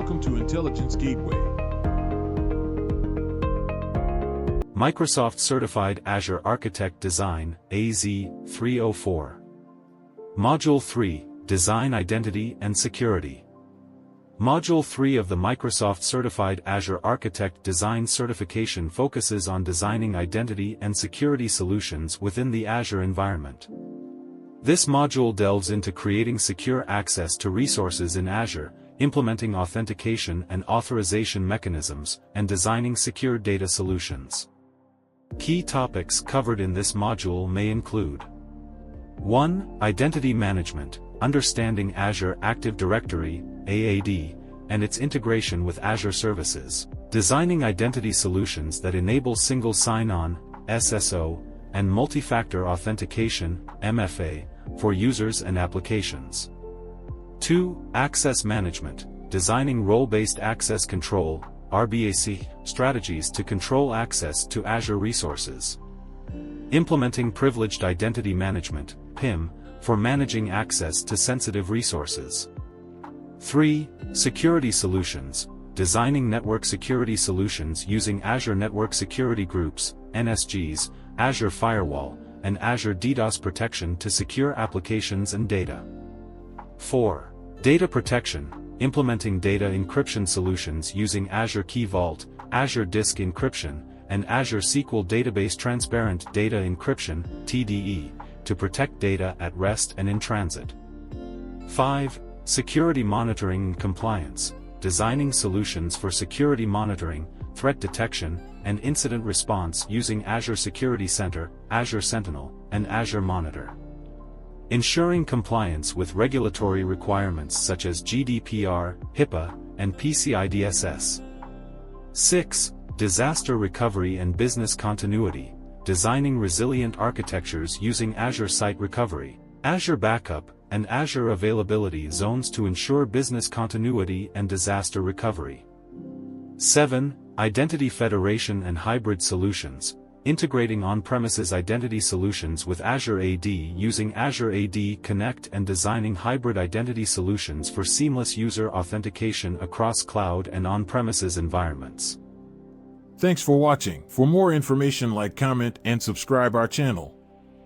Welcome to Intelligence Gateway. Microsoft Certified Azure Architect Design, AZ 304. Module 3, Design Identity and Security. Module 3 of the Microsoft Certified Azure Architect Design certification focuses on designing identity and security solutions within the Azure environment. This module delves into creating secure access to resources in Azure, implementing authentication and authorization mechanisms, and designing secure data solutions. Key topics covered in this module may include 1. Identity Management, understanding Azure Active Directory, AAD, and its integration with Azure services, designing identity solutions that enable single sign-on, SSO, and multi-factor authentication, MFA, for users and applications. 2. Access Management, designing role-based access control, RBAC, strategies to control access to Azure resources. Implementing Privileged Identity Management, PIM, for managing access to sensitive resources. 3. Security Solutions, designing network security solutions using Azure Network Security Groups, NSGs, Azure Firewall, and Azure DDoS protection to secure applications and data. 4. Data Protection, implementing data encryption solutions using Azure Key Vault, Azure Disk Encryption, and Azure SQL Database Transparent Data Encryption, TDE, to protect data at rest and in transit. 5. Security Monitoring and Compliance, designing solutions for security monitoring, threat detection, and incident response using Azure Security Center, Azure Sentinel, and Azure Monitor. Ensuring compliance with regulatory requirements such as GDPR, HIPAA, and PCI DSS. 6. Disaster Recovery and Business Continuity, designing resilient architectures using Azure Site Recovery, Azure Backup, and Azure Availability Zones to ensure business continuity and disaster recovery. 7. Identity Federation and Hybrid Solutions, integrating on-premises identity solutions with Azure AD using Azure AD Connect and designing hybrid identity solutions for seamless user authentication across cloud and on-premises environments. Thanks for watching. For more information, like, comment, and subscribe our channel.